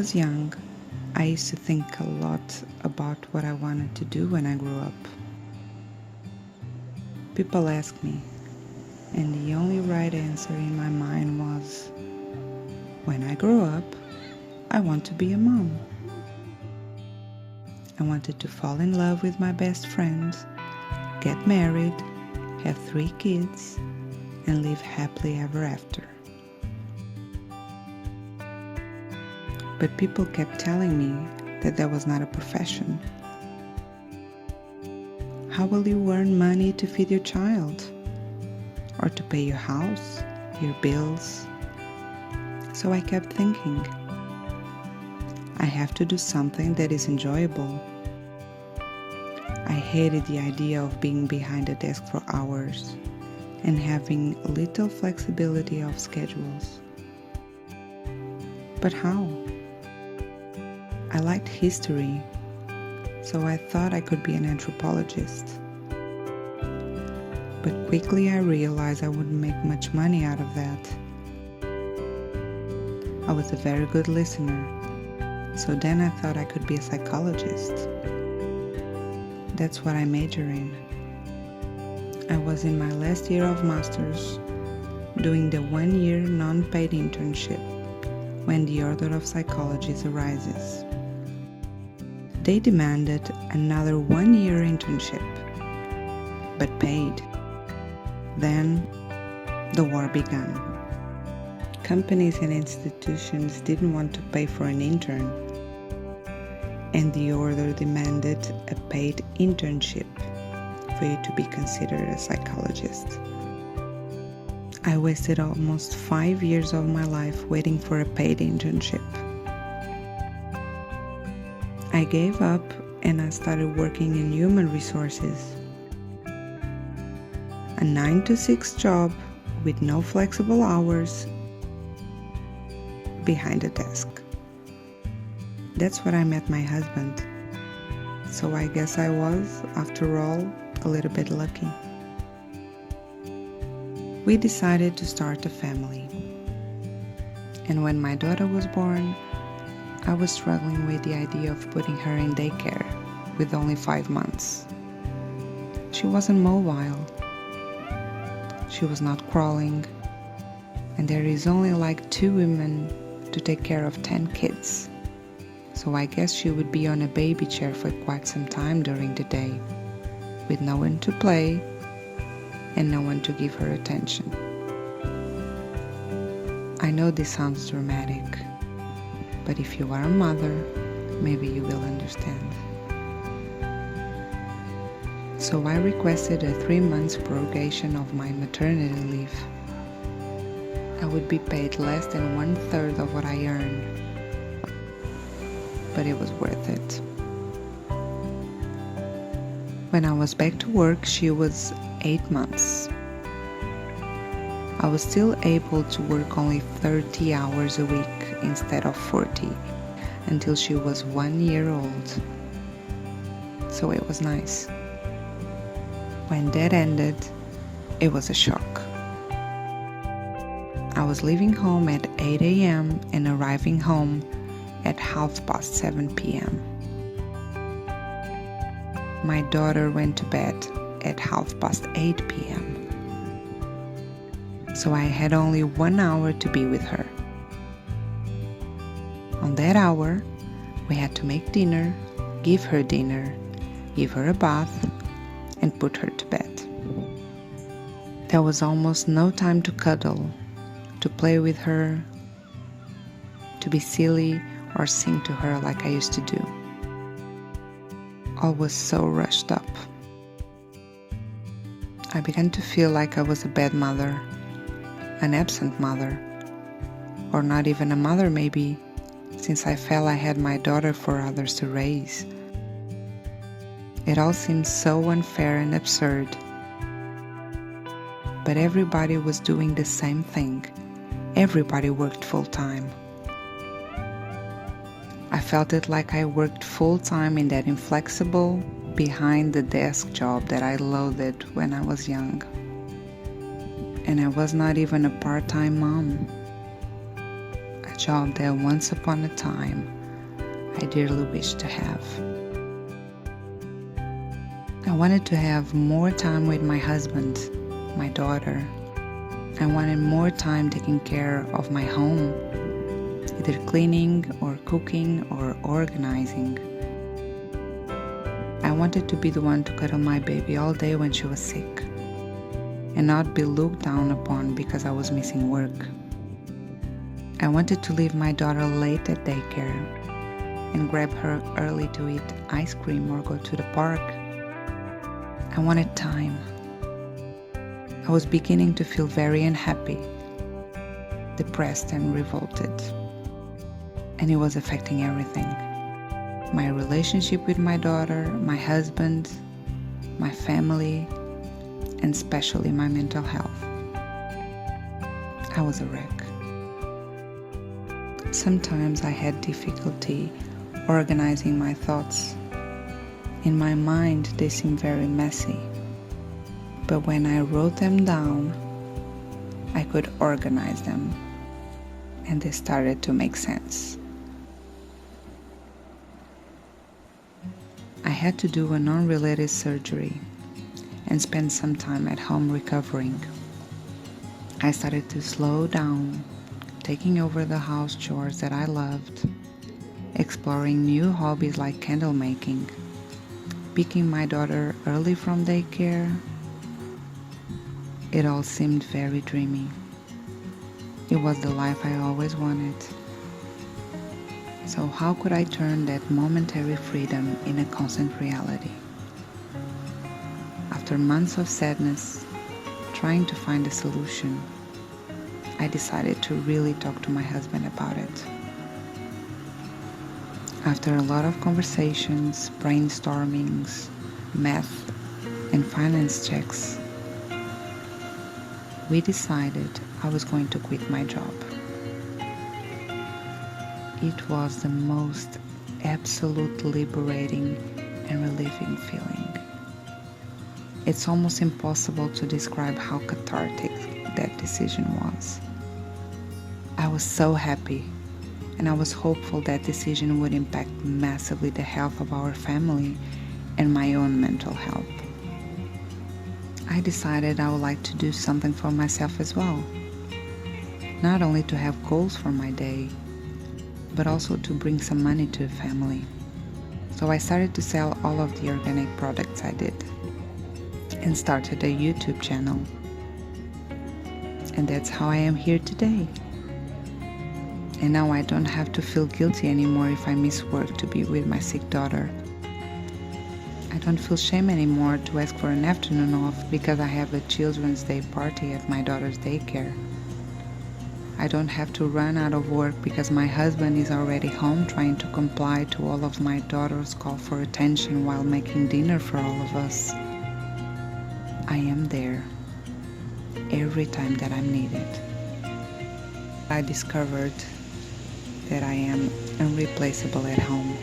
was young, I used to think a lot about what I wanted to do when I grew up. People ask me, and the only right answer in my mind was, when I grow up, I want to be a mom. I wanted to fall in love with my best friend, get married, have 3 kids, and live happily ever after. But people kept telling me that was not a profession. How will you earn money to feed your child? Or to pay your house, your bills? So I kept thinking, I have to do something that is enjoyable. I hated the idea of being behind a desk for hours and having little flexibility of schedules. But how? I liked history, so I thought I could be an anthropologist. But quickly I realized I wouldn't make much money out of that. I was a very good listener, so then I thought I could be a psychologist. That's what I majored in. I was in my last year of master's, doing the 1-year non-paid internship when the Order of Psychology arises. They demanded another 1-year internship, but paid. Then the war began. Companies and institutions didn't want to pay for an intern, and the order demanded a paid internship for you to be considered a psychologist. I wasted almost 5 years of my life waiting for a paid internship. I gave up and I started working in human resources. A 9-to-6 job with no flexible hours behind a desk. That's where I met my husband. So I guess I was, after all, a little bit lucky. We decided to start a family. And when my daughter was born, I was struggling with the idea of putting her in daycare with only 5 months. She wasn't mobile. She was not crawling. And there is only like 2 women to take care of 10 kids. So I guess she would be on a baby chair for quite some time during the day, with no one to play and no one to give her attention. I know this sounds dramatic, but if you are a mother, maybe you will understand. So I requested a 3 months prorogation of my maternity leave. I would be paid less than 1/3 of what I earned, but it was worth it. When I was back to work, she was 8 months. I was still able to work only 30 hours a week instead of 40 until she was 1 year old. So it was nice. When that ended, it was a shock. I was leaving home at 8 a.m. and arriving home at 7:30 p.m. My daughter went to bed at 8:30 p.m. So I had only 1 hour to be with her. On that hour, we had to make dinner, give her a bath, and put her to bed. There was almost no time to cuddle, to play with her, to be silly or sing to her like I used to do. All was so rushed up. I began to feel like I was a bad mother, an absent mother, or not even a mother maybe, since I felt I had my daughter for others to raise. It all seemed so unfair and absurd. But everybody was doing the same thing. Everybody worked full-time. I felt it like I worked full-time in that inflexible, behind-the-desk job that I loathed when I was young. And I was not even a part-time mom. I job that once upon a time I dearly wished to have. I wanted to have more time with my husband, my daughter. I wanted more time taking care of my home, either cleaning or cooking or organizing. I wanted to be the one to cuddle my baby all day when she was sick, and not be looked down upon because I was missing work. I wanted to leave my daughter late at daycare and grab her early to eat ice cream or go to the park. I wanted time. I was beginning to feel very unhappy, depressed and revolted. And it was affecting everything. My relationship with my daughter, my husband, my family, and especially my mental health. I was a wreck. Sometimes I had difficulty organizing my thoughts. In my mind, they seemed very messy. But when I wrote them down, I could organize them, and they started to make sense. I had to do an unrelated surgery and spend some time at home recovering. I started to slow down, taking over the house chores that I loved, exploring new hobbies like candle making, picking my daughter early from daycare. It all seemed very dreamy. It was the life I always wanted. So how could I turn that momentary freedom in a constant reality? After months of sadness, trying to find a solution, I decided to really talk to my husband about it. After a lot of conversations, brainstormings, math, and finance checks, we decided I was going to quit my job. It was the most absolute liberating and relieving feeling. It's almost impossible to describe how cathartic that decision was. I was so happy, and I was hopeful that decision would impact massively the health of our family and my own mental health. I decided I would like to do something for myself as well. Not only to have goals for my day, but also to bring some money to the family. So I started to sell all of the organic products I did and started a YouTube channel. And that's how I am here today. And now I don't have to feel guilty anymore if I miss work to be with my sick daughter. I don't feel shame anymore to ask for an afternoon off because I have a Children's Day party at my daughter's daycare. I don't have to run out of work because my husband is already home trying to comply to all of my daughter's call for attention while making dinner for all of us. I am there every time that I'm needed. I discovered that I am unreplaceable at home.